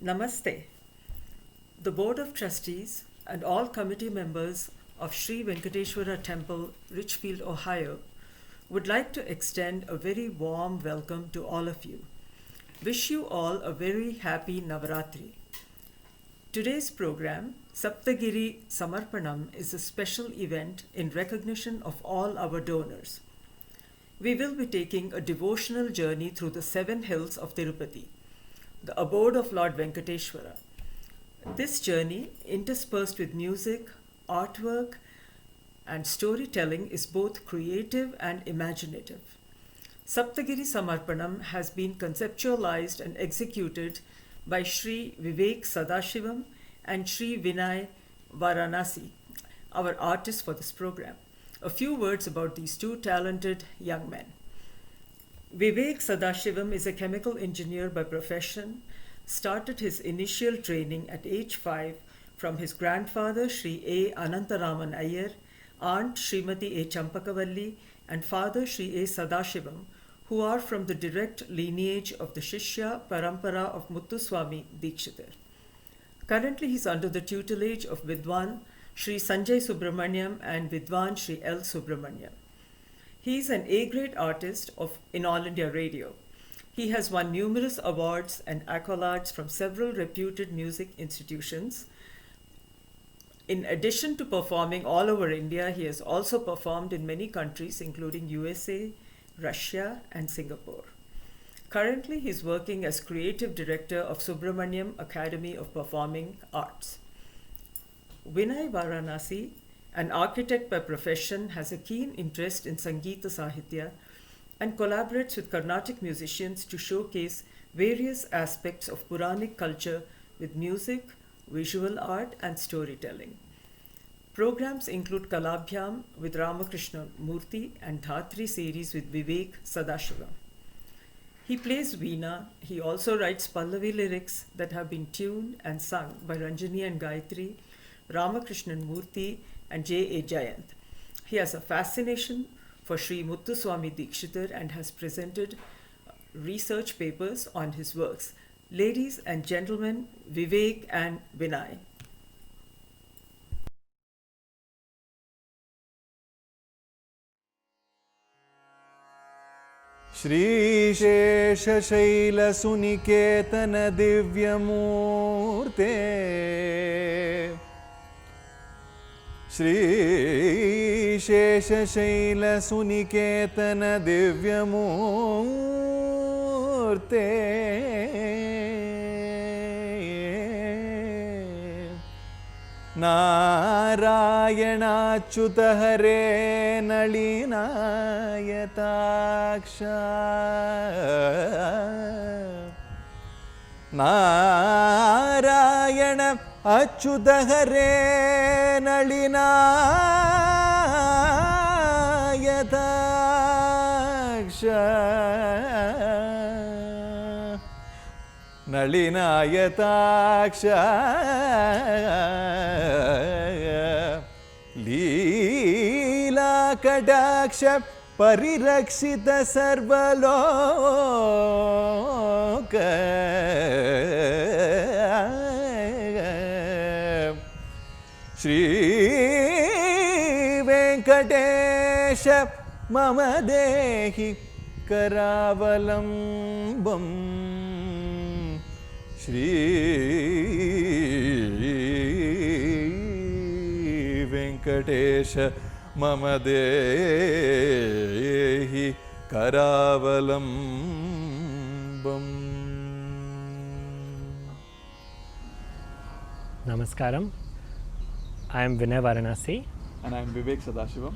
Namaste. The Board of Trustees and all committee members of Sri Venkateshwara Temple, Richfield, Ohio, would like to extend a very warm welcome to all of you. Wish you all a very happy Navaratri. Today's program, Saptagiri Samarpanam, is a special event in recognition of all our donors. We will be taking a devotional journey through the 7 hills of Tirupati, the abode of Lord Venkateshwara. This journey, interspersed with music, artwork, and storytelling, is both creative and imaginative. Saptagiri Samarpanam has been conceptualized and executed by Sri Vivek Sadashivam and Sri Vinay Varanasi, our artists for this program. A few words about these two talented young men. Vivek Sadashivam is a chemical engineer by profession, started his initial training at age 5 from his grandfather Sri A. Anantaraman Iyer, aunt Srimati A. Champakavalli, and father Sri A. Sadashivam, who are from the direct lineage of the Shishya Parampara of Muthuswami Dikshitar. Currently, he is under the tutelage of Vidwan Sri Sanjay Subramaniam and Vidwan Sri L. Subramaniam. He is an A-grade artist in All India Radio. He has won numerous awards and accolades from several reputed music institutions. In addition to performing all over India, he has also performed in many countries including USA, Russia, and Singapore. Currently, he is working as creative director of Subramaniam Academy of Performing Arts. Vinay Varanasi, an architect by profession, has a keen interest in Sangeeta Sahitya and collaborates with Carnatic musicians to showcase various aspects of Puranic culture with music, visual art, and storytelling. Programs include Kalabhyam with Ramakrishna Murthy and Dhatri series with Vivek Sadashivam. He plays Veena. He also writes Pallavi lyrics that have been tuned and sung by Ranjani and Gayatri, Ramakrishnan Murthy, and J. A. Jayant. He has a fascination for Sri Muthuswami Dikshitar and has presented research papers on his works. Ladies and gentlemen, Vivek and Vinay. श्रीशेषशैलसुनिकेतन दिव्यमूर्ते श्रीशेषशैलसुनिकेतन दिव्यमूर्ते नारायणाच्युत हरे नलिनायताक्ष नारायण अच्युत हरे नलिनायताक्ष नलिनायताक्ष लीलाकटाक्ष परिरक्षित सर्वलोक श्री वेंकटेश मम देहि करावलम्बम् श्री वेंकटेश मम देहि करावलम्बम्. Namaskaram. I am Vinay Varanasi. And I am Vivek Sadashivam.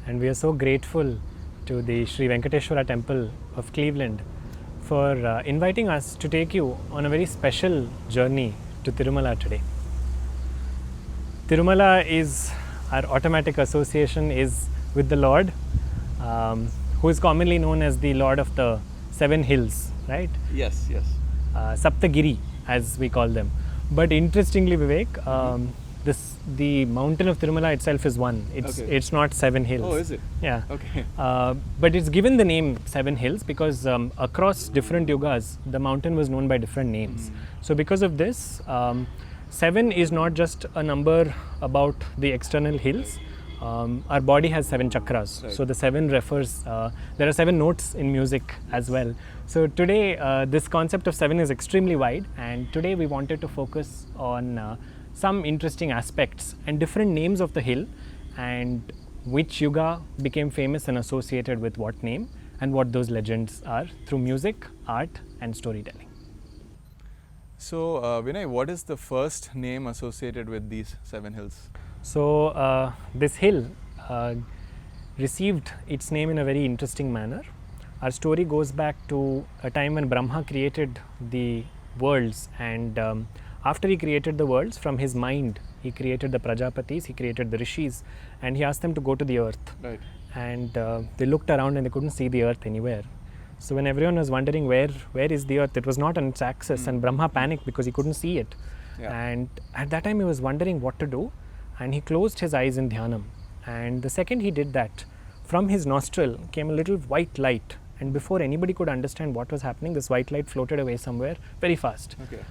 And we are so grateful to the Sri Venkateshwara Temple of Cleveland for inviting us to take you on a very special journey to Tirumala today. Tirumala is, our automatic association is with the Lord, who is commonly known as the Lord of the 7 hills, right? Yes, yes. Saptagiri, as we call them. But interestingly, Vivek, the mountain of Tirumala itself is one. It's not 7 hills. Oh, is it? Yeah. Okay. But it's given the name 7 hills because across different yugas, the mountain was known by different names. So because of this, 7 is not just a number about the external hills. Our body has 7 chakras. Right. So the 7 refers, there are 7 notes in music as well. So today, this concept of 7 is extremely wide, and today we wanted to focus on some interesting aspects and different names of the hill, and which yuga became famous and associated with what name, and what those legends are through music, art, and storytelling. So, Vinay, what is the first name associated with these 7 hills? So this hill received its name in a very interesting manner. Our story goes back to a time when Brahma created the worlds, and after he created the worlds, from his mind he created the Prajapatis, he created the Rishis, and he asked them to go to the earth. Right. And they looked around and they couldn't see the earth anywhere. So when everyone was wondering where is the earth, it was not on its axis, and Brahma panicked because he couldn't see it. Yeah. And at that time he was wondering what to do, and he closed his eyes in dhyanam. And the second he did that, from his nostril came a little white light, and before anybody could understand what was happening, this white light floated away somewhere very fast. Okay.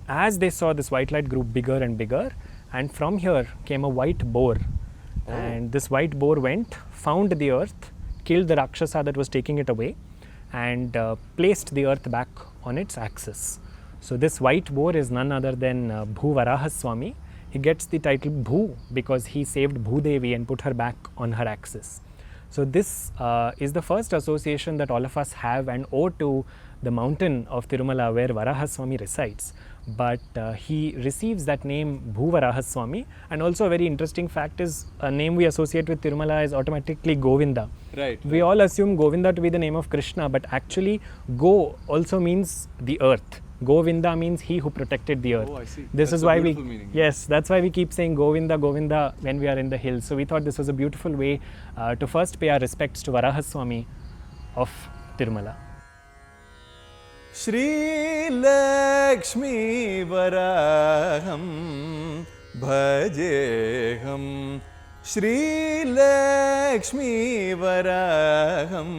As they saw, this white light grew bigger and bigger, and from here came a white boar. And this white boar went, found the earth, killed the Rakshasa that was taking it away, and placed the earth back on its axis. So this white boar is none other than Bhu Varahaswami. He gets the title Bhu because he saved Bhudevi and put her back on her axis. So this is the first association that all of us have and owe to the mountain of Tirumala where Varahaswami resides. But he receives that name Bhu Varahaswami, and also a very interesting fact is a name we associate with Tirumala is automatically Govinda. Right. We all assume Govinda to be the name of Krishna, but actually Go also means the earth. Govinda means he who protected the earth. Oh, I see. This That's is a why we, beautiful meaning. yes, that's why we keep saying Govinda, Govinda when we are in the hills. So we thought this was a beautiful way to first pay our respects to Varahaswami of Tirumala. Shri Lakshmi Varaham Bhajeham Shri Lakshmi Varaham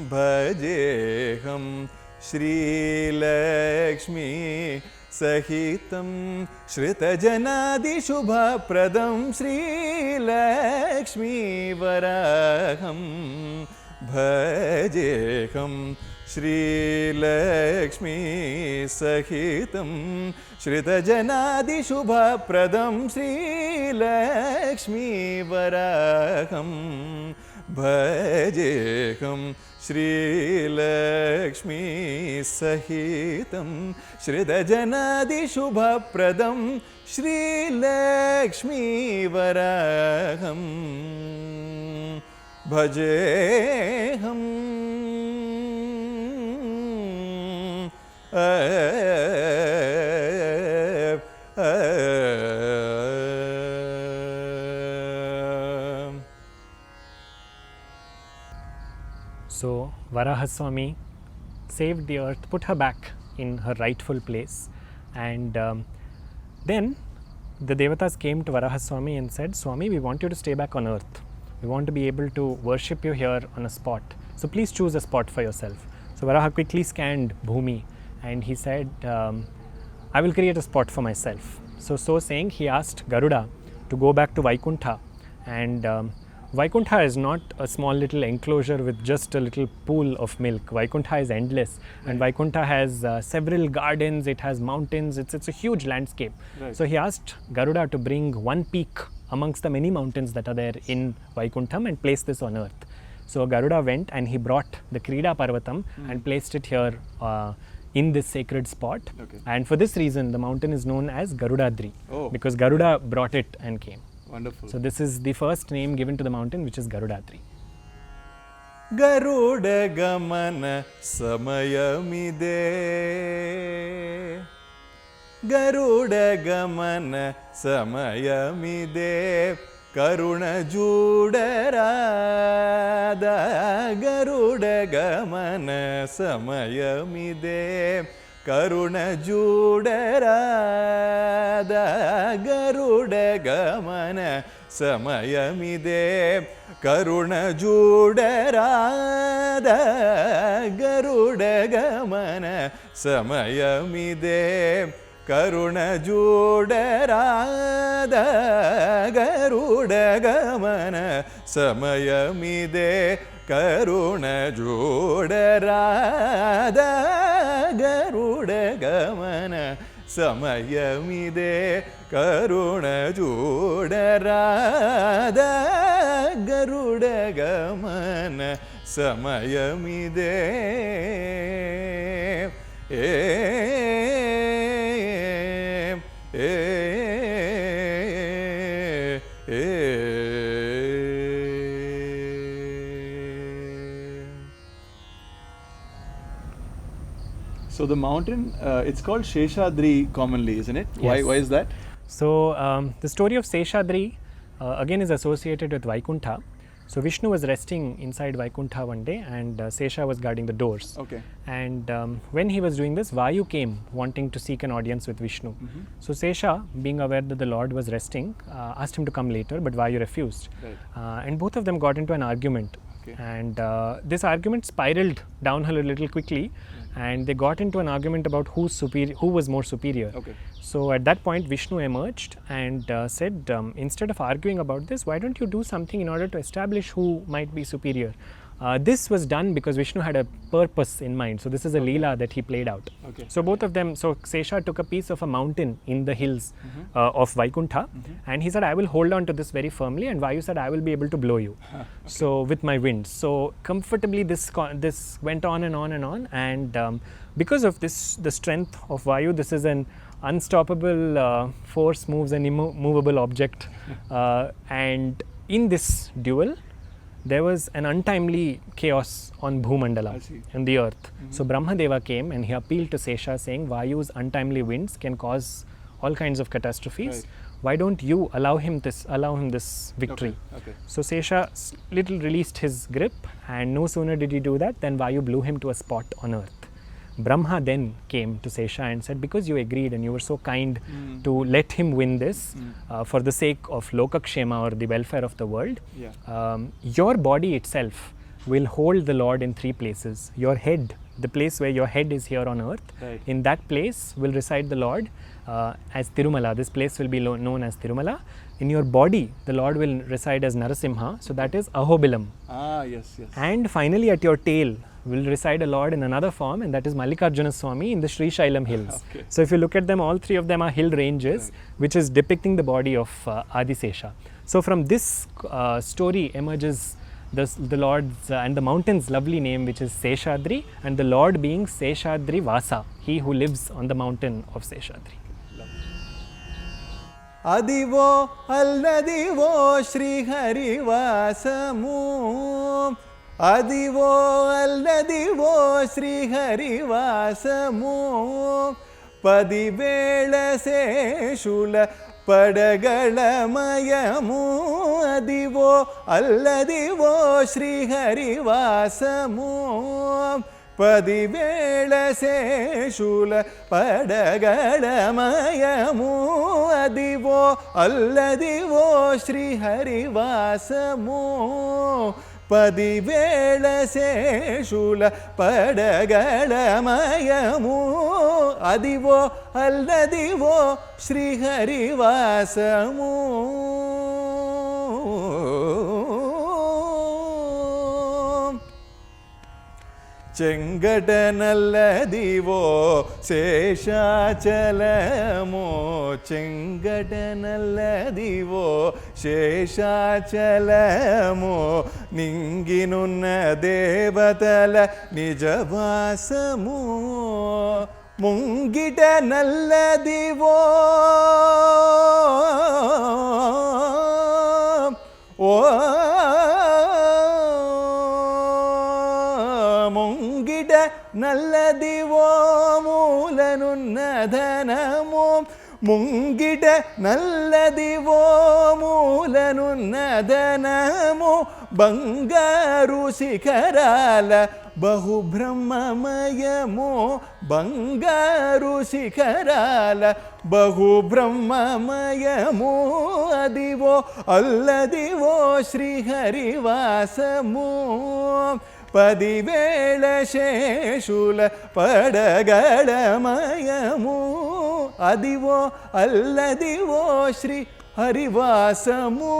Bhajeham Shri Lakshmi Sahitam Shrita Janadi Shubha Pradam Shri Lakshmi Varaham Bhajeham Shri Lakshmi Sahitam Shrita Janadi Shubha Pradam Shri Lakshmi Varaham Bhajeham Shri Lakshmi Sahitam Shrita Janadi Shubha Pradam Shri Lakshmi Varaham Bhajeham. So Varahaswami saved the earth, put her back in her rightful place, and then the Devatas came to Varahaswami and said, Swami, we want you to stay back on earth. We want to be able to worship you here on a spot. So please choose a spot for yourself. So Varaha quickly scanned Bhumi and he said, I will create a spot for myself. So saying, he asked Garuda to go back to Vaikuntha, and Vaikuntha is not a small little enclosure with just a little pool of milk. Vaikuntha is endless, and Vaikuntha has several gardens, it has mountains, it's a huge landscape. Right. So he asked Garuda to bring one peak amongst the many mountains that are there in Vaikuntham and place this on earth. So Garuda went and he brought the Krida Parvatam and placed it here in this sacred spot. Okay. And for this reason, the mountain is known as Garudadri, Oh. because Garuda brought it and came. Wonderful. So this is the first name given to the mountain, which is Garudadri. Garuda Gamana Samayamide Garuda Gamana Samayamide Karuna Judarada Garuda Gamana Samayamide ಕರುಣಜೂಡರಾದ Garuda ಗಮನ ಸಮಯಮಿದೆ ಕರುಣಜೂಡರಾದ ಗರುಡ ಗಮನ ಸಮಯಮಿದೆ ಕರುಣಜೂಡರಾದ ಗರುಡ ಗಮನ ಸಮಯಮಿದೆ ಕರುಣಜೂಡರಾದ ಗರುಡ ಗಮನ ಸಮಯಮಿದೆ ಕರುಣಜೂಡರಾದ ಗರುಡ ಗಮನ ಸಮಯಮಿದೆ So the mountain, it's called Sheshadri commonly, isn't it? Yes. Why is that? So the story of Seshadri again is associated with Vaikuntha. So Vishnu was resting inside Vaikuntha one day, and Sesha was guarding the doors. Okay. And when he was doing this, Vayu came wanting to seek an audience with Vishnu. So Sesha, being aware that the Lord was resting, asked him to come later, but Vayu refused. Right. And both of them got into an argument. Okay. And this argument spiraled downhill a little quickly, and they got into an argument about who was more superior. Okay. So at that point, Vishnu emerged and said, instead of arguing about this, why don't you do something in order to establish who might be superior? This was done because Vishnu had a purpose in mind. So this is a Leela that he played out. Okay. So both of them, so Sesha took a piece of a mountain in the hills of Vaikuntha, and he said, I will hold on to this very firmly, and Vayu said, I will be able to blow you. So with my winds. So comfortably this went on and on and on, and because of this, the strength of Vayu, this is an unstoppable force, moves an immovable object, and in this duel, there was an untimely chaos on Bhumandala, I see. in the earth. So Brahmadeva came and he appealed to Sesha saying, Vayu's untimely winds can cause all kinds of catastrophes. Right. Why don't you allow him this victory? Okay. So Sesha little released his grip, and no sooner did he do that than Vayu blew him to a spot on earth. Brahma then came to Sesha and said, because you agreed and you were so kind to let him win this for the sake of Lokakshema, or the welfare of the world, Yeah. your body itself will hold the Lord in three places. Your head, the place where your head is here on earth, Right. in that place will reside the Lord as Tirumala. This place will be known as Tirumala. In your body, the Lord will reside as Narasimha, so that is Ahobilam. Ah, yes, yes. And finally, at your tail will reside a Lord in another form, and that is Mallikarjuna Swami in the Sri Shailam hills. Okay. So if you look at them, all three of them are hill ranges, which is depicting the body of Adisesha. So from this story emerges the Lord's and the mountain's lovely name, which is Seshadri, and the Lord being Seshadri Vasa, he who lives on the mountain of Seshadri. ಅದಿವೋ ಅಲ್ಲದಿವೋ ಶ್ರೀಹರಿವಾಸಮು ಅದಿವೋ ಅಲ್ಲದಿವೋ ಶ್ರೀಹರಿವಾಸಮು ಪದಿವೇಳ ಶೇಷುಲ ಪಡಗಳಮಯಮು ಅದಿವೋ ಅಲ್ಲದಿವೋ ಶ್ರೀಹರಿವಾಸಮು పదివేళ శేషుల పడగళమయము Adivo Alladivo శ్రీహరివాసము పదివేళ శేషుల పడగళమయము Adivo Alladivo శ్రీహరివాసము చెంగటనల్లదివో శేషాచలమో చెంగటనల్లదివో శేషాచలమో నింగినున్న దేవతల నిజవాసము ముంగిట నల్లదివో ఓ ముంగిట నల్లదివో మూలనున్న ధనము ముంగిట నల్లదివో మూలనున్న చల్లనదనము బంగారు శిఖరాల బహుబ్రహ్మమయము బంగారు శిఖరాల బహుబ్రహ్మమయము Adivo Alladivo శ్రీహరివాసము పదివేళ శేషుల పడగళమయము Adivo Alladivo Shri హరివాసము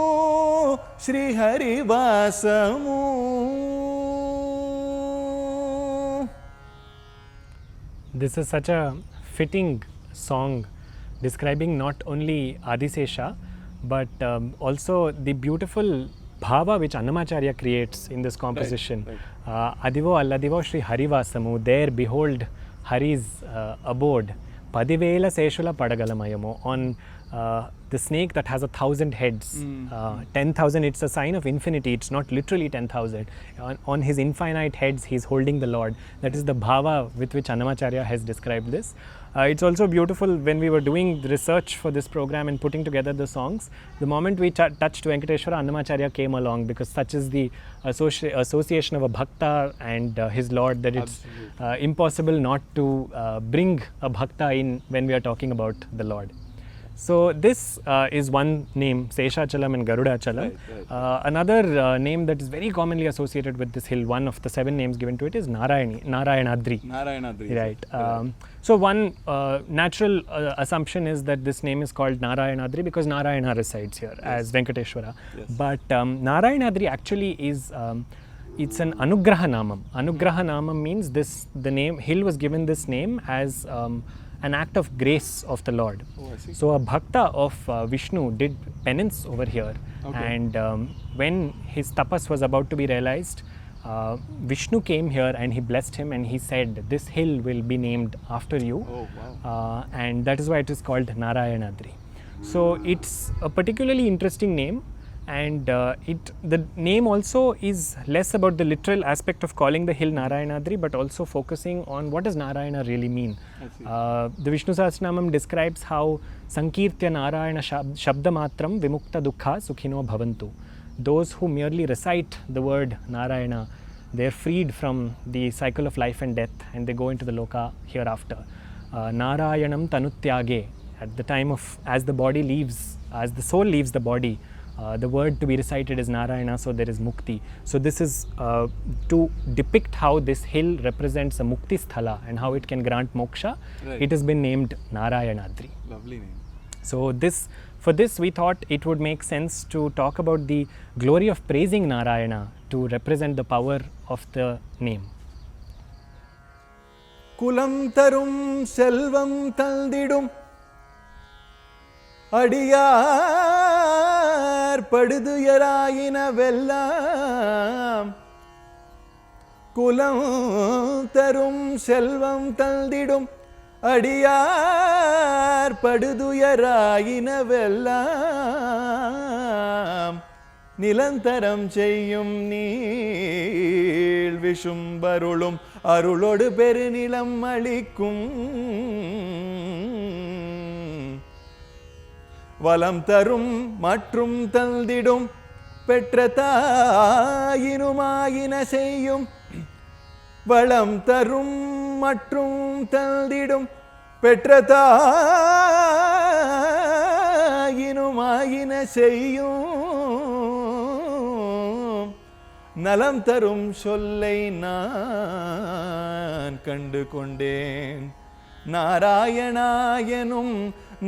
శ్రీహరివాసము. This is such a fitting song describing not only Adisesha but also the beautiful bhava which Annamacharya creates in this composition. Adivo alladivo Shri Harivasamu, there behold Hari's abode. Padivela Seshula Padagalayamo, on the snake that has 1,000 heads. 10,000, it's a sign of infinity, it's not literally 10,000. On his infinite heads, he's holding the Lord. That is the bhava with which Annamacharya has described this. It's also beautiful when we were doing the research for this program and putting together the songs. The moment we touched Venkateshwara, Annamacharya came along, because such is the association of a bhakta and his Lord that it's impossible not to bring a bhakta in when we are talking about the Lord. So this is one name, Seshachalam and Garudachalam. Another name that is very commonly associated with this hill, one of the 7 names given to it, is Narayanadri. Narayanadri. Right. So one natural assumption is that this name is called Narayanadri because Narayana resides here as Venkateshwara. Yes. But Narayanadri actually is it's an Anugraha Namam. Anugraha Namam means the name hill was given this name as an act of grace of the Lord. Oh, I see. So a bhakta of Vishnu did penance over here, and when his tapas was about to be realized, Vishnu came here and he blessed him and he said, "This hill will be named after you." Oh, wow. And that is why it is called Narayanadri. So it's a particularly interesting name, and the name also is less about the literal aspect of calling the hill Narayanadri, but also focusing on what does Narayana really mean. The Vishnu Sahasranamam describes how Sankirtya Narayana Shabdamatram Vimukta Dukha Sukhino Bhavantu. Those who merely recite the word Narayana, they are freed from the cycle of life and death and they go into the loka hereafter. Narayanam Tanutyage, at the time of, as the body leaves, as the soul leaves the body, the word to be recited is Narayana, so there is mukti. So this is to depict how this hill represents a mukti sthala and how it can grant moksha. Right. It has been named Narayanadri. Lovely name. So for this we thought it would make sense to talk about the glory of praising Narayana to represent the power of the name. Kulam tarum selvam taldidum அடியார் படுதுயராயினவெல்லாம் குலம் தரும் செல்வம் தந்திடும் அடியார் படுதுயராயினவெல்லாம் நிலந்தரம் செய்யும் நீள் விஷும்பருளும் அருளோடு பெருநிலம் அளிக்கும் வலம் தரும் மற்றும் தந்திடும் பெற்ற தாயினுமாயின செய்யும் வளம் தரும் மற்றும் தந்திடும் பெற்ற தாயினுமாயின செய்யும் நலம் தரும் சொல்லை நான் கண்டு கொண்டேன் நாராயணாயனும்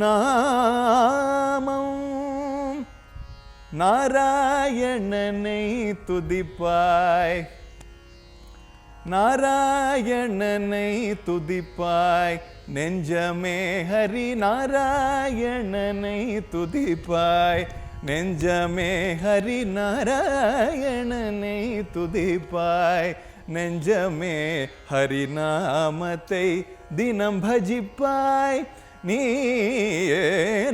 நாமம் நாராயணனை துதிப்பாய் நாராயணனை துதிப்பாய் நெஞ்சமே ஹரி நாராயணனை துதிப்பாய் நெஞ்சமே ஹரி நாராயணனை துதிப்பாய் நெஞ்சமே ஹரிநாமத்தை தினம் பஜிப்பாய் நீ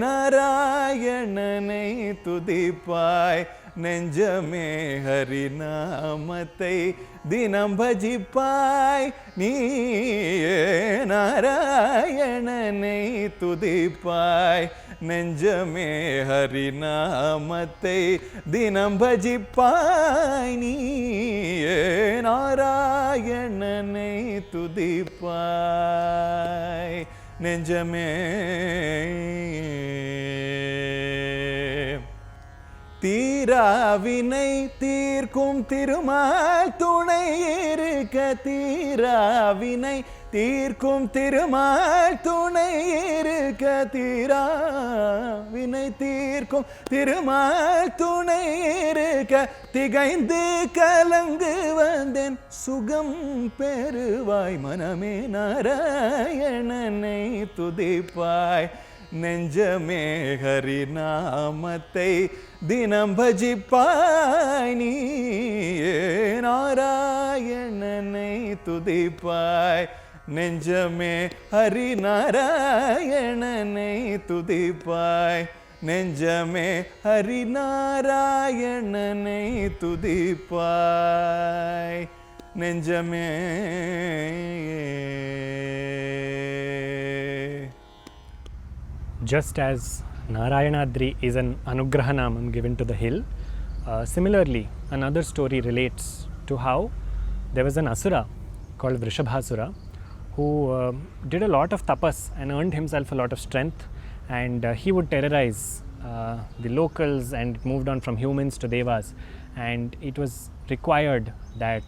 நாராயணனை துதிப்பாய் நெஞ்சமே ஹரிநாமத்தை தினம் பஜிப்பாய் நீ நாராயணனை துதிப்பாய் நெஞ்சமே ஹரிநாமத்தை தினம் பஜிப்பாய் நீயே நாராயணனை துதிப்பாய் நெஞ்சமே தீராவினை தீர்க்கும் திருமால் துணை இருக்க தீராவினை தீர்க்கும் திருமால் துணை இருக்க தீராவினை தீர்க்கும் திருமால் துணை இருக்க திகைந்து கலங்கு வந்தேன் சுகம் பெறுவாய் மனமே நாராயணனை துதிப்பாய் நெஞ்சமே ஹரிநாமத்தை தினம் பஜிப்பாய் நீயே நாராயணனை துதிப்பாய் நெஞ்சமே ஹரிநாராயணனை துதிப்பாய் நெஞ்சமே ஹரிநாராயணனை துதிப்பாய் நெஞ்சமே Just as Narayanadri is an Anugrahanamam given to the hill, similarly another story relates to how there was an Asura called Vrishabhasura who did a lot of tapas and earned himself a lot of strength, and he would terrorize the locals, and it moved on from humans to devas, and it was required that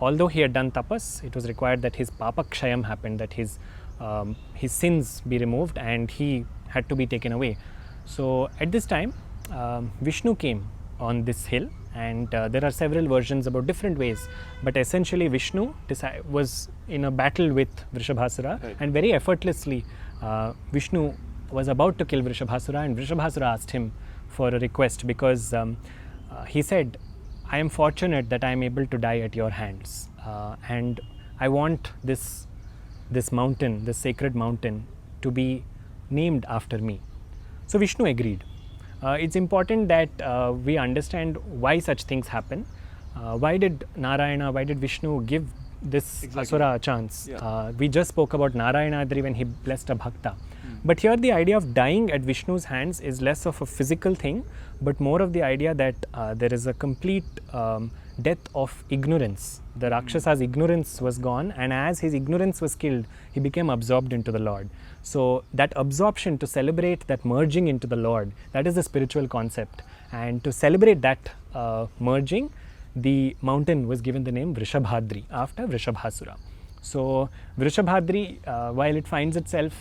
although he had done tapas, it was required that his papakshayam happened, that his sins be removed and he had to be taken away. So at this time Vishnu came on this hill, and there are several versions about different ways, but essentially Vishnu was in a battle with Vrishabhasura, and very effortlessly Vishnu was about to kill Vrishabhasura, and Vrishabhasura asked him for a request because he said, I am fortunate that I am able to die at your hands, and I want this mountain, this sacred mountain, to be named after me. So Vishnu agreed. It's important that we understand why such things happen. Why did Vishnu give this Asura a chance? We just spoke about Narayanadri when he blessed a bhakta. But here the idea of dying at Vishnu's hands is less of a physical thing, but more of the idea that there is a complete death of ignorance. The Rakshasa's ignorance was gone, and as his ignorance was killed, he became absorbed into the Lord. So that absorption, to celebrate that merging into the Lord, that is the spiritual concept. And to celebrate that merging, the mountain was given the name Vrishabhadri after Vrishabhasura. So Vrishabhadri, while it finds itself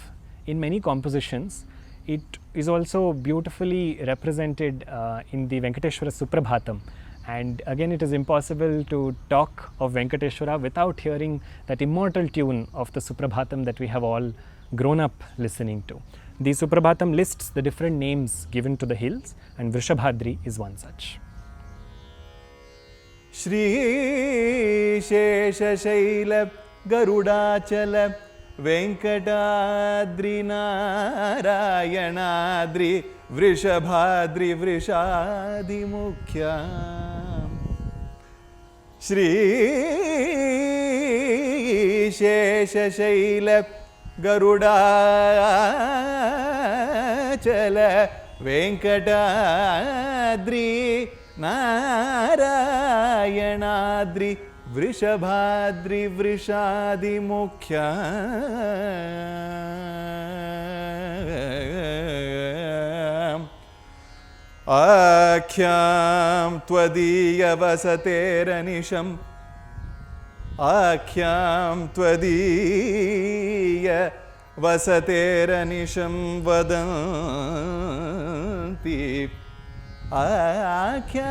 in many compositions, it is also beautifully represented in the Venkateshwara Suprabhatam. And again, it is impossible to talk of Venkateshwara without hearing that immortal tune of the Suprabhatam that we have all grown up listening to. The Suprabhatam lists the different names given to the hills, and Vrishabhadri is one such. Shri Shesha Shaila Garudachala Venkatadri Narayanadri Vrishabhadri Vrishadi Mukhya Shri Shesha Shaila Garudachala Venkatadri Narayanadri Vrishabhadri Vrishadi Mukhya Akhyam Tvadiya Vasateranisham Akhyam Tvadiya Vasateranisham Vadanti Akhyam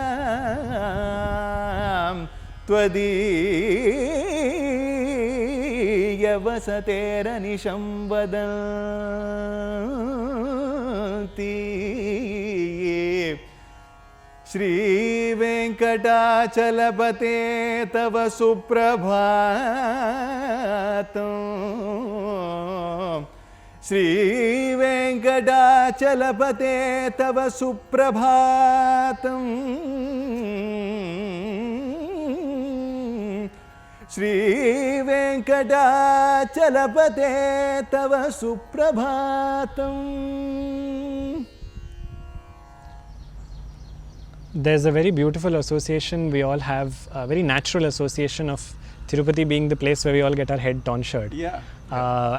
Tvadiya Vasateranisham Vadanti Shri Venkatachalapate Tava Suprabhatam Shri Venkatachalapate Tava Suprabhatam Shri Venkatachalapate Tava Suprabhatam There's a very beautiful association. We all have a very natural association of Tirupati being the place where we all get our head tonsured. Yeah.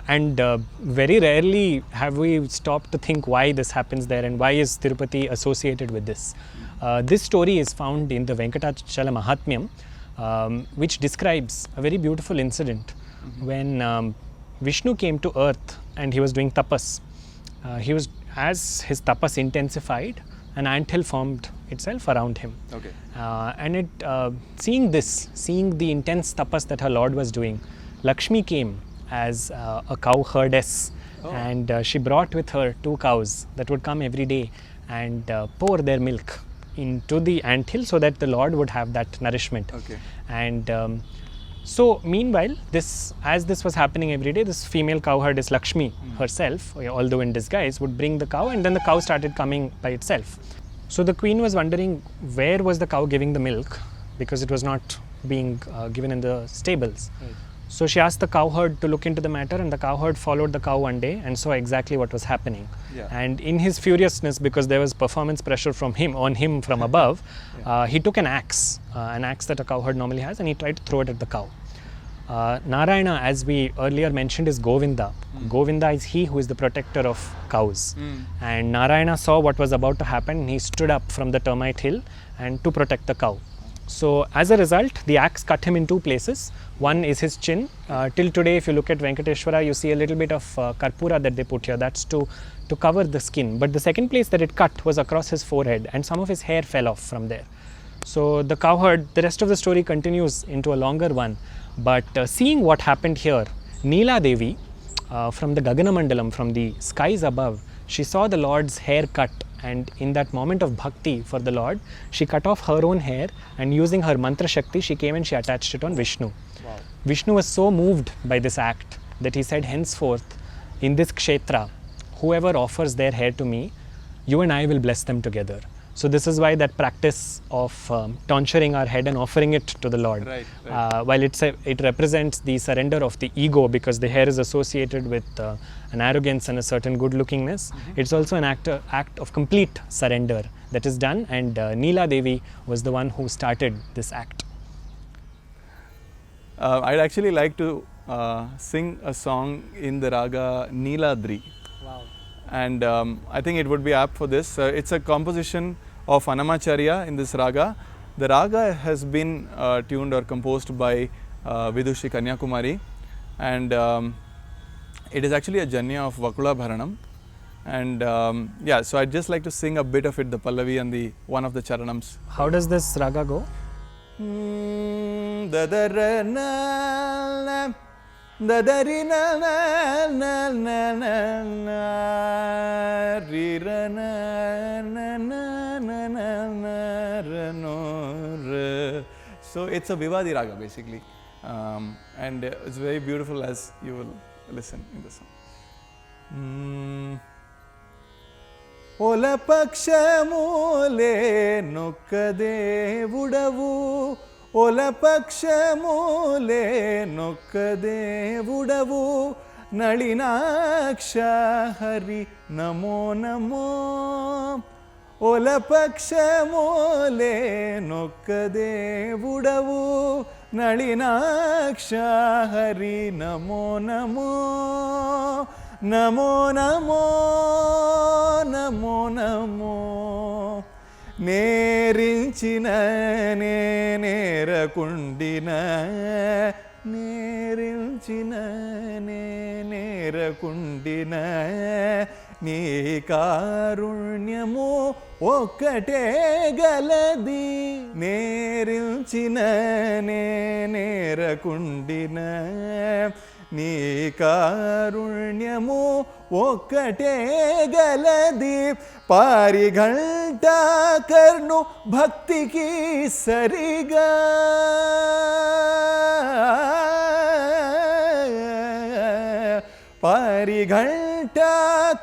And very rarely have we stopped to think why this happens there and why is Tirupati associated with this. This story is found in the Venkatachala Mahatmyam, which describes a very beautiful incident when Vishnu came to earth and he was doing tapas. As his tapas intensified, an anthill formed itself around him. Okay. Seeing the intense tapas that her lord was doing, Lakshmi came as a cow herdess, and she brought with her 2 cows that would come every day and pour their milk into the anthill so that the lord would have that nourishment. Okay. And so meanwhile, as this was happening every day, this female cow herdess Lakshmi herself, although in disguise, would bring the cow, and then the cow started coming by itself. So the queen was wondering where was the cow giving the milk, because it was not being given in the stables. Right. So she asked the cowherd to look into the matter, and the cowherd followed the cow one day and saw exactly what was happening. Yeah. And in his furiousness, because there was performance pressure from him from above, he took an axe that a cowherd normally has, and he tried to throw it at the cow. Narayana, as we earlier mentioned, is Govinda. Govinda is he who is the protector of cows. And Narayana saw what was about to happen, and he stood up from the termite hill and to protect the cow. So as a result, the axe cut him in 2 places. One is his chin. Till today, if you look at Venkateshwara, you see a little bit of karpura that they put here. That's to cover the skin. But the second place that it cut was across his forehead, and some of his hair fell off from there. So the cowherd, the rest of the story continues into a longer one. But seeing what happened here, Neela Devi, from the Gagana Mandalam, from the skies above, she saw the Lord's hair cut, and in that moment of bhakti for the Lord, she cut off her own hair, and using her mantra shakti, she came and she attached it on Vishnu. Wow. Vishnu was so moved by this act that he said, henceforth, in this kshetra, whoever offers their hair to me, you and I will bless them together. So this is why that practice of tonsuring our head and offering it to the Lord, Right. while it represents the surrender of the ego, because the hair is associated with an arrogance and a certain good-lookingness, it's also an act of complete surrender that is done, and Neela Devi was the one who started this act. I'd actually like to sing a song in the raga Neeladri. Wow. And I think it would be apt for this. It's a composition of Annamacharya in this raga. The raga has been tuned or composed by Vidushi Kanyakumari, and it is actually a janya of Vakula Bharanam. And yeah, so I'd just like to sing a bit of it, the Pallavi and the one of the Charanams. How does this raga go? Dadari na na na na na na ri ra na na na na na na ra no ra. So it's a Vivadi raga basically, and it's very beautiful as you will listen in the song. Ola pakshamule nokkadevudavu Ola pakshamule nokkadevudavu Nalinaksha Hari Namo Namo Ola pakshamule nokkadevudavu Nalinaksha Hari Namo Namo Namo Namo Namo Namo Nerinchina nerakundina Nerinchina nerakundina Ni karunyamu okkate galadi Nerinchina nerakundina Ni karunyamu okkate galadi Parighanta karnu bhakti ki sariga Parighanta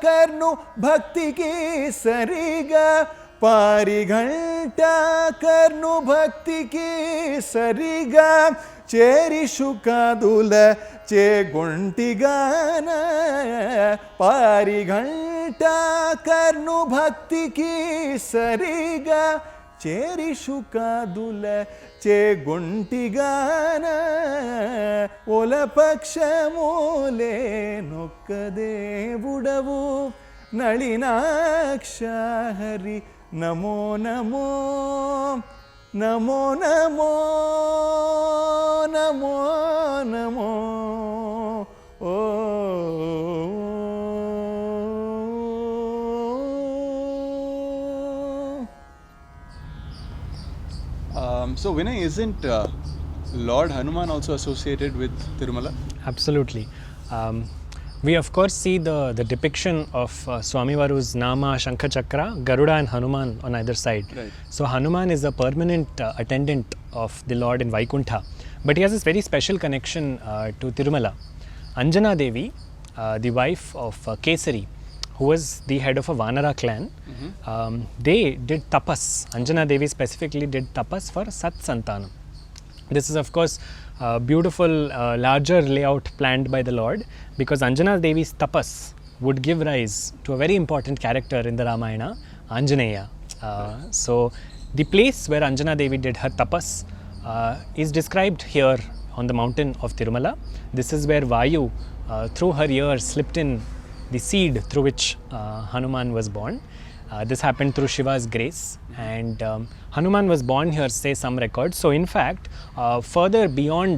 karnu bhakti ki sariga Parighanta karnu bhakti ki sariga Cheri shukadula che guntigana Parighanta karnu bhakti ki sariga చేరి శుకాదుల చేగొంటిగాన ఒలపక్షములే నొక్క దేవుడవు నళినాక్ష హరి నమో నమో నమో నమో నమో నమో ఓ So Vinay, isn't Lord Hanuman also associated with Tirumala? Absolutely. We of course see the depiction of Swami Varu's Nama, Shankha Chakra, Garuda and Hanuman on either side. Right. So Hanuman is a permanent attendant of the Lord in Vaikuntha, but he has this very special connection to Tirumala. Anjana Devi, the wife of Kesari, who was the head of a Vanara clan, they did tapas. Anjana Devi specifically did tapas for Sat Santanam. This is of course a beautiful larger layout planned by the Lord, because Anjana Devi's tapas would give rise to a very important character in the Ramayana, Anjaneya. So the place where Anjana Devi did her tapas is described here on the mountain of Tirumala. This is where Vayu through her ears slipped in the seed through which Hanuman was born. This happened through Shiva's grace, and Hanuman was born here, say some records. So in fact, further beyond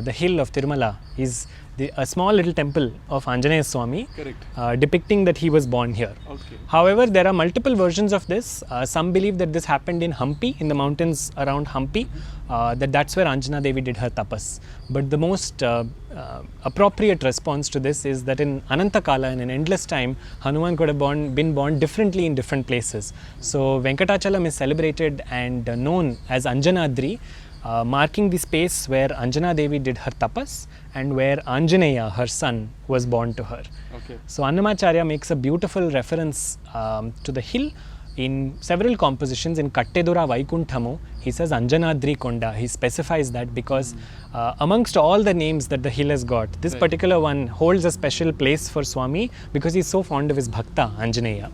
the hill of Tirumala is a small little temple of Anjaneya Swami, depicting that he was born here. Okay. However, there are multiple versions of this. Some believe that this happened in Hampi, in the mountains around Hampi, that's where Anjana Devi did her tapas. But the most appropriate response to this is that in Anantakala, in an endless time, Hanuman could have been born differently in different places. So Venkatachalam is celebrated and known as Anjanadri, marking the space where Anjana Devi did her tapas and where Anjaneya, her son, was born to her. Okay. So Annamacharya makes a beautiful reference to the hill in several compositions. In Kattedura Vaikunthamu, he says Anjanadri Konda. He specifies that because amongst all the names that the hill has got, this particular one holds a special place for Swami because he's so fond of his bhakta, Anjaneya.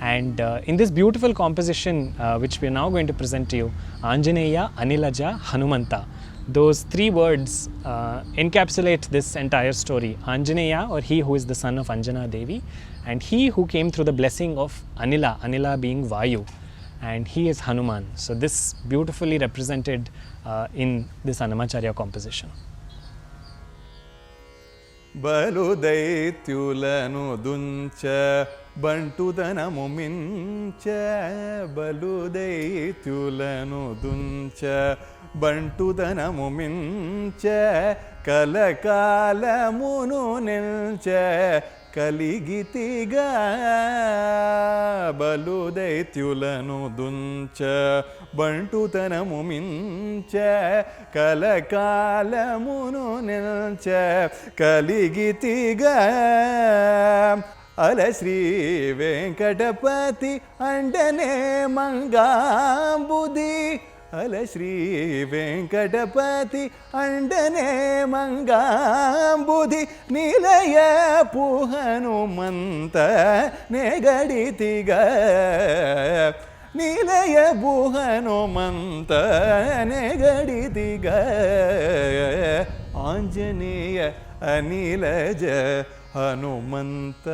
And in this beautiful composition, which we are now going to present to you, Anjaneya, Anilaja, Hanumanta, those three words encapsulate this entire story. Anjaneya, or he who is the son of Anjana Devi, and he who came through the blessing of Anila, Anila being Vayu, and he is Hanuman. So this beautifully represented in this Annamacharya composition. బలు దైత్యులను దుంచ బంటుదనము మించ బలు దైత్యులను దుంచ బంటుదనము మించ కలకాలమును నిల్చ కలిగితిగా బలు దైత్యులను దుంచ బంటుతనము మించ కలకాలమును నిల్చ కలిగితిగా అల శ్రీ వెంకటపతి అంటనే మంగాంబుది అల శ్రీ వెంకటపతి అండనే మంగాంబుది నిలయ హనుమంత నెగడితిగా నిలయ హనుమంత నెగడితిగా ఆంజనేయ అనిలజ హనుమంత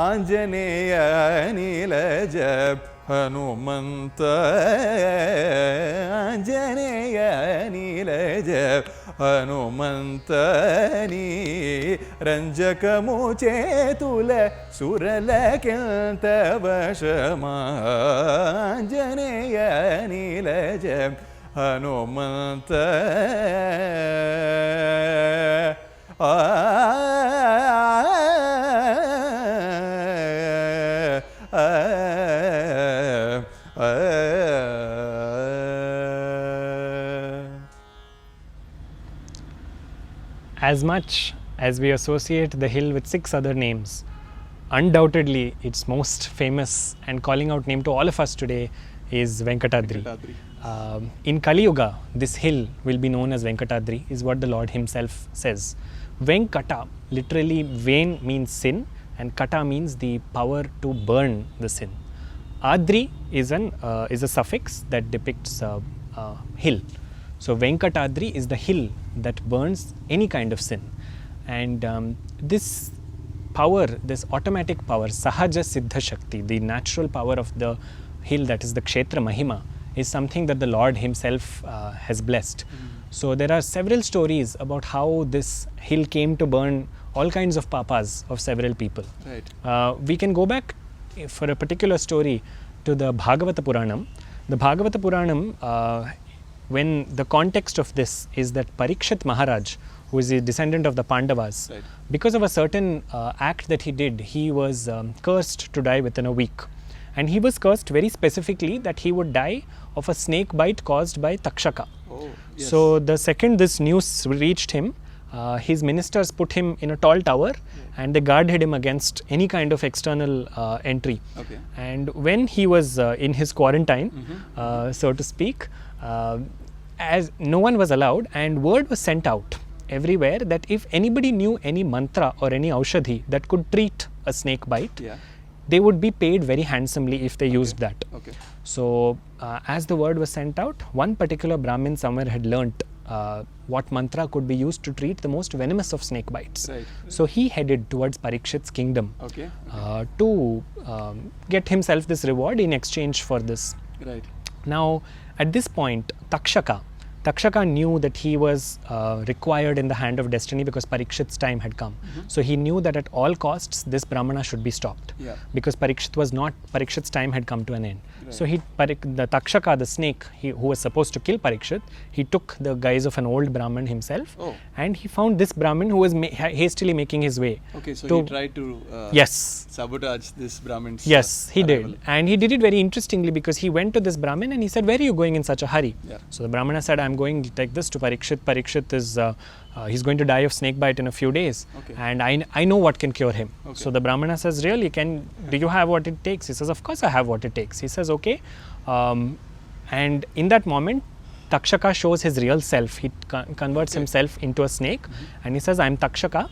ఆంజనేయ అనిలజ హనుమంత ఆంజనేయ నీలజ హనుమంతని రంజకము చేతుల సురలకెంత వశమా Anjaneya Neelaja Hanumantha As much as we associate the hill with 6 other names, undoubtedly its most famous and calling out name to all of us today is Venkatadri. In Kali Yuga, this hill will be known as Venkatadri, is what the Lord himself says. Venkata, literally Ven means sin and Kata means the power to burn the sin. Adri is a suffix that depicts hill. So Venkatadri is the hill that burns any kind of sin. And this power, this automatic power, Sahaja Siddha Shakti, the natural power of the hill, that is the Kshetra Mahima, is something that the Lord himself has blessed. So there are several stories about how this hill came to burn all kinds of papas of several people. Right. We can go back for a particular story to the Bhagavata Puranam. The Bhagavata Puranam, when the context of this is that Parikshit Maharaj, who is a descendant of the Pandavas, Right. because of a certain act that he did, he was cursed to die within a week. And he was cursed very specifically that he would die of a snake bite caused by Takshaka. Oh, yes. So the second this news reached him, his ministers put him in a tall tower and they guarded him against any kind of external entry. Okay. And when he was in his quarantine, so to speak, as no one was allowed, and word was sent out everywhere that if anybody knew any mantra or any aushadhi that could treat a snake bite, Yeah. they would be paid very handsomely if they used that. Okay. So as the word was sent out, one particular Brahmin somewhere had learnt what mantra could be used to treat the most venomous of snake bites. Right. So he headed towards Parikshit's kingdom Okay. to get himself this reward in exchange for this. Right. Now, at this point, Takshaka knew that he was required in the hand of destiny because Parikshit's time had come. So he knew that at all costs this Brahmana should be stopped, Yeah. because Parikshit's time had come to an end. Right. So the Takshaka, the snake, who was supposed to kill Parikshit, he took the guise of an old Brahmin himself, Oh. and he found this Brahmin who was hastily making his way. Okay. So to- he tried to Yes. sabotage this Brahmin's. Yes, he arrival. did. And he did it very interestingly because he went to this Brahmin and he said, "Where are you going in such a hurry?" Yeah. So the Brahmana said, "I'm going to take this to Parikshit. Parikshit is, he's going to die of snake bite in a few days. Okay. And I know what can cure him." Okay. So the Brahmana says, "Really, do you have what it takes?" He says, "Of course I have what it takes." He says, "Okay." And in that moment, Takshaka shows his real self. He converts Okay. himself into a snake and he says, "I'm Takshaka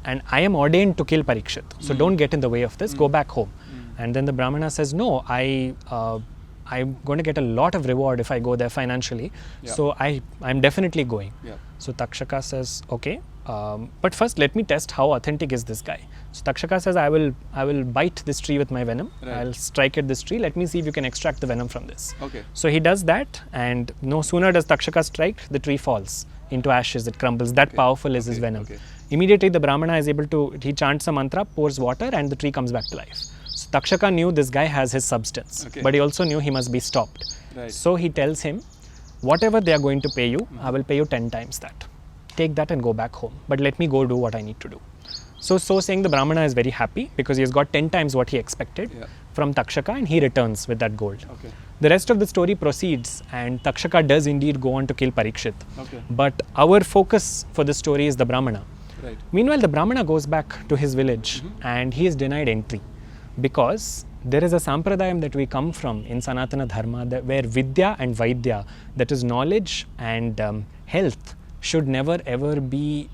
and I am ordained to kill Parikshit. So don't get in the way of this, go back home." And then the Brahmana says, "No, I'm going to get a lot of reward if I go there financially. Yeah. So I'm definitely going." Yeah. So Takshaka says, "Okay, but first let me test how authentic is this guy." So Takshaka says, I will bite this tree with my venom. Right. I'll strike at this tree. Let me see if you can extract the venom from this." Okay. So he does that, and no sooner does Takshaka strike, the tree falls into ashes, it crumbles. That Okay. powerful is his Okay. venom. Okay. Immediately the Brahmana is able to, he chants a mantra, pours water, and the tree comes back to life. So Takshaka knew this guy has his substance, Okay. but he also knew he must be stopped. Right. So he tells him, "Whatever they are going to pay you, I will pay you 10 times that. Take that and go back home, but let me go do what I need to do." So saying, the Brahmana is very happy because he has got 10 times what he expected Yeah. from Takshaka, and he returns with that gold. Okay. The rest of the story proceeds, and Takshaka does indeed go on to kill Parikshit. Okay. But our focus for the story is the Brahmana. Right. Meanwhile, the Brahmana goes back to his village and he is denied entry because there is a sampradayam that we come from in Sanatana Dharma where Vidya and Vaidya, that is knowledge and health, should never ever be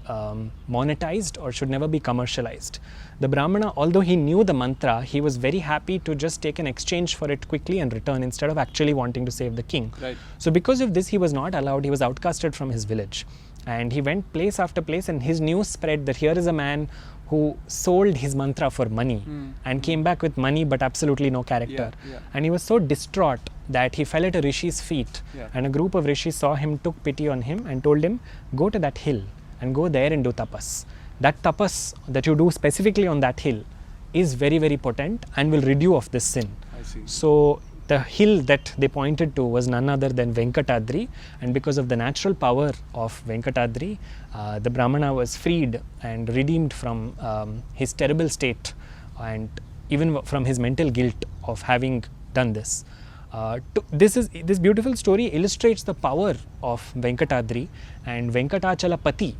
monetized or should never be commercialized. The Brahmana, although he knew the mantra, he was very happy to just take an exchange for it quickly and return instead of actually wanting to save the king. Right. So because of this, he was not allowed, he was outcasted from his village. And he went place after place, and his news spread that here is a man who sold his mantra for money and came back with money but absolutely no character. Yeah. And he was so distraught that he fell at a rishi's feet. Yeah. And a group of rishis saw him, took pity on him and told him, "Go to that hill and go there and do tapas. That tapas that you do specifically on that hill is very, very potent and will rid you of this sin." I see. So the hill that they pointed to was none other than Venkatadri, and because of the natural power of Venkatadri, the Brahmana was freed and redeemed from his terrible state and even from his mental guilt of having done this. This beautiful story illustrates the power of Venkatadri, and Venkatachalapati,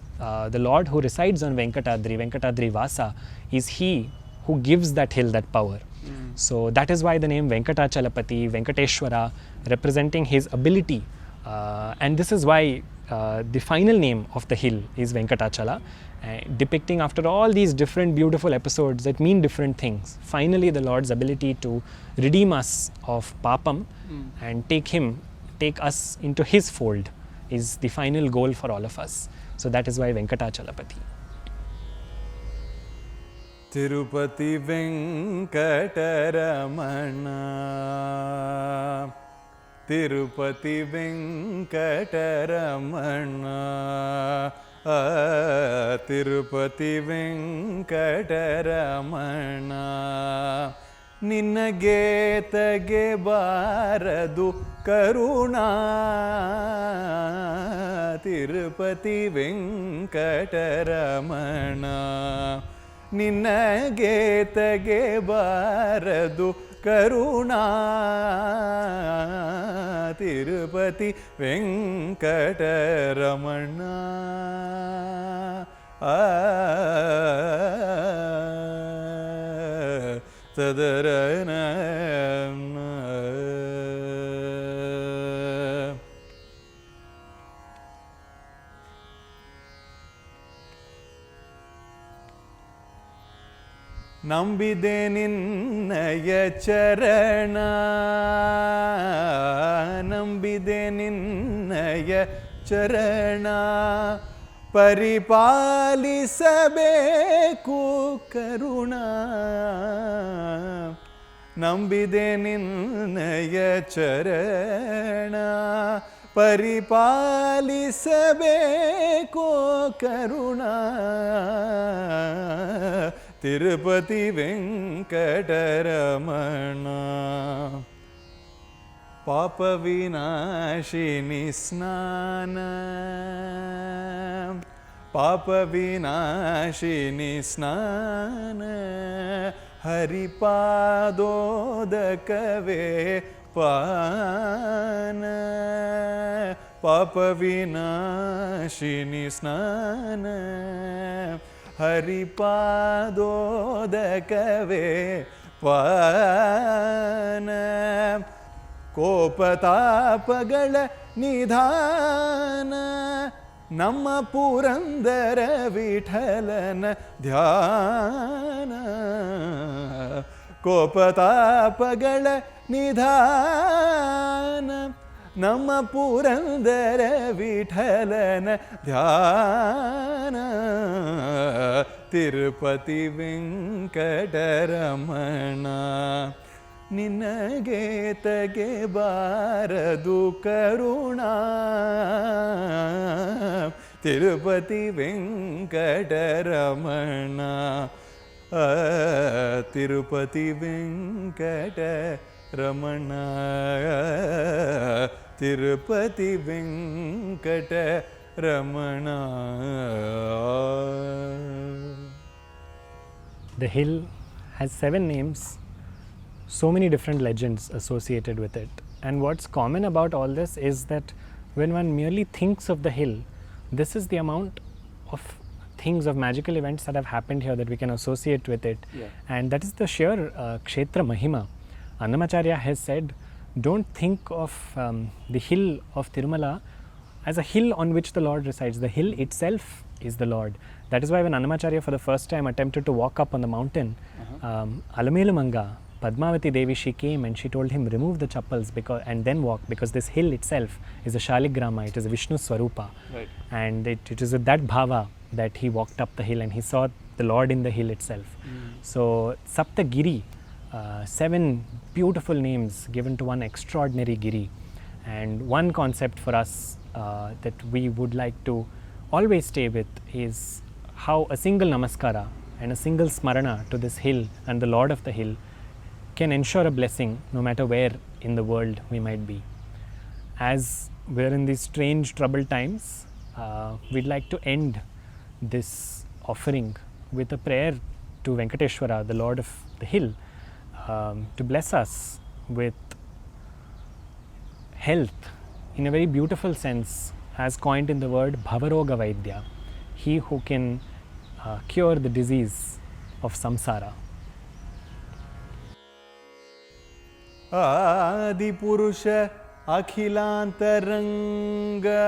the Lord who resides on Venkatadri Vasa, is he who gives that hill that power. So that is why the name Venkatachalapati, Venkateshwara, representing his ability. And this is why the final name of the hill is Venkatachala, depicting after all these different beautiful episodes that mean different things, finally the Lord's ability to redeem us of papam and take us into his fold is the final goal for all of us. So that is why Venkatachalapati. Tirupati Venkataramana, Tirupati Venkataramana, Tirupati Venkataramana, ನಿನಗೆ ತೆಗೆಬಾರದು ಕರುಣಾ, ತಿರುಪತಿ ವೆಂಕಟರಮಣ, ನಿನಗೆ ತೆಗೆಬಾರದು ಕರುಣಾ, ತಿರುಪತಿ ವೆಂಕಟರಮಣ. ತದರನ ನಂಬಿದೆ ನಿನ್ನಯ ಚರಣ, ನಂಬಿದೆ ನಿನ್ನಯ ಚರಣ, ಪರಿಪಾಲಿಸಬೇಕು ಕರುಣಾ, ನಂಬಿದೆ ನಿನ್ನಯ ಚರಣ, ಪರಿಪಾಲಿಸಬೇಕು ಕರುಣಾ, ತಿರುಪತಿ ವೆಂಕಟರಮಣ. ಪಾಪ ವಿನಾಶಿನಿ ಸ್ನಾನ, ಪಾಪ ವಿನಾಶಿನಿ ಸ್ನಾನ, ಹರಿಪಾದೋದಕವೇ ಪಾನ, ಪಾಪ ವಿನಾಶಿನಿ ಸ್ನಾನ, ಹರಿಪಾದೋದಕವೇ ಪಾನ, ಕೋಪತಾಪಗಳ ನಿಧಾನ, ನಮ್ಮ ಪುರಂದರ ವಿಠಲನ ಧ್ಯಾನ, ಕೋಪತಾಪಗಳ ನಿಧಾನ, ನಮ್ಮ ಪುರಂದರ ವಿಠಲನ ಧ್ಯಾನ, ತಿರುಪತಿ ವೆಂಕಟರಮಣ, ನಿನಗೆ ತೆಗೆಬಾರದು ಕರುಣಾ, Tirupati Venkataramana, Tirupati Venkataramana, Tirupati Venkataramana. The hill has 7 names, so many different legends associated with it. And what's common about all this is that when one merely thinks of the hill, this is the amount of things, of magical events that have happened here that we can associate with it. And that is the sheer Kshetra Mahima. Annamacharya has said, don't think of the hill of Tirumala as a hill on which the Lord resides. The hill itself is the Lord. That is why when Annamacharya for the first time attempted to walk up on the mountain, Alamelumanga, Padmavati Devi, she came and she told him, remove the chappals and then walk, because this hill itself is a Shaligrama, it is a Vishnu Swarupa. Right. And it is with that bhava that he walked up the hill and he saw the Lord in the hill itself. So Saptagiri, 7 beautiful names given to one extraordinary Giri. And one concept for us that we would like to always stay with is how a single namaskara and a single smarana to this hill and the Lord of the hill can ensure a blessing no matter where in the world we might be. As we're in these strange troubled times, we'd like to end this offering with a prayer to Venkateshwara, the Lord of the hill, to bless us with health in a very beautiful sense, as coined in the word Bhavaroga Vaidya, he who can cure the disease of samsara. Adipurush akhilantaranga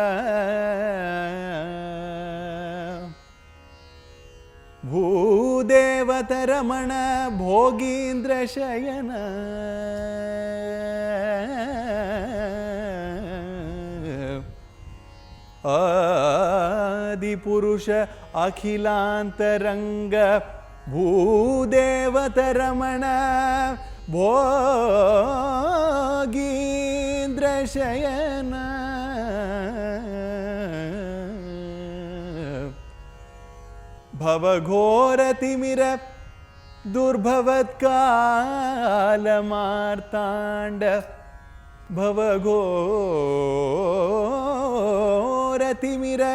bhudevataramana bhogindra shayana Adipurusha akhilantaranga bhudevataramana bhogindra shayana bhavaghoratimira durbhavatkaalamartanda bhavaghoratimira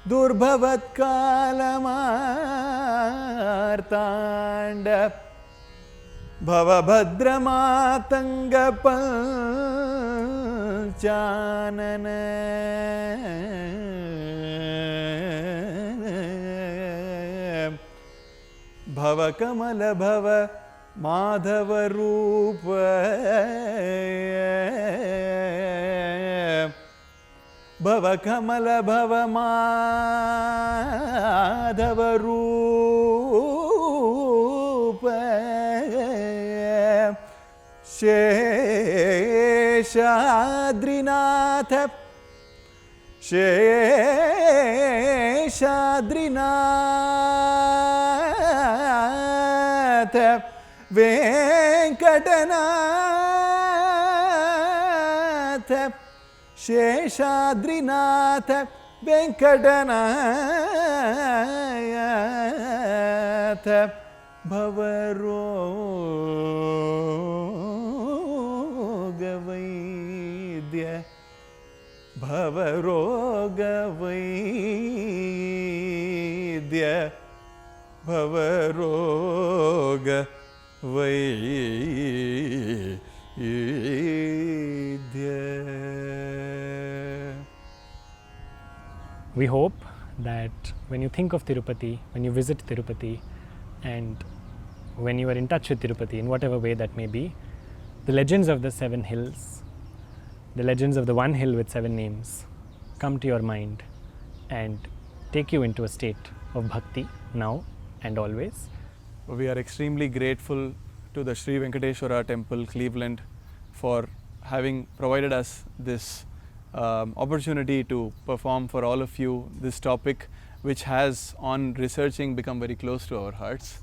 durbhavatkaalamartanda bhavabhadramatanga panchanana Bhavakamala bhava madhava rupa Bhavakamala bhava madhava rupa Sheshadrinatha Sheshadrinatha Venkatanatha Sheshadrinatha Venkatanatha Bhavarogavaidya Bhavarogavaidya Bhavarogavaidya. We hope that when you think of Tirupati, when you visit Tirupati, and when you are in touch with Tirupati in whatever way that may be, the legends of the 7 hills, the legends of the one hill with 7 names come to your mind and take you into a state of bhakti now and always. We are extremely grateful to the Sri Venkateshwara Temple, Cleveland, for having provided us this opportunity to perform for all of you this topic, which has on researching become very close to our hearts.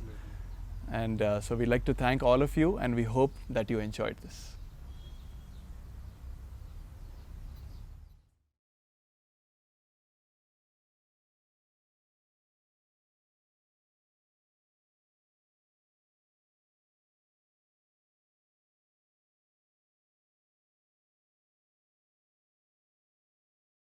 And so we'd like to thank all of you, and we hope that you enjoyed this.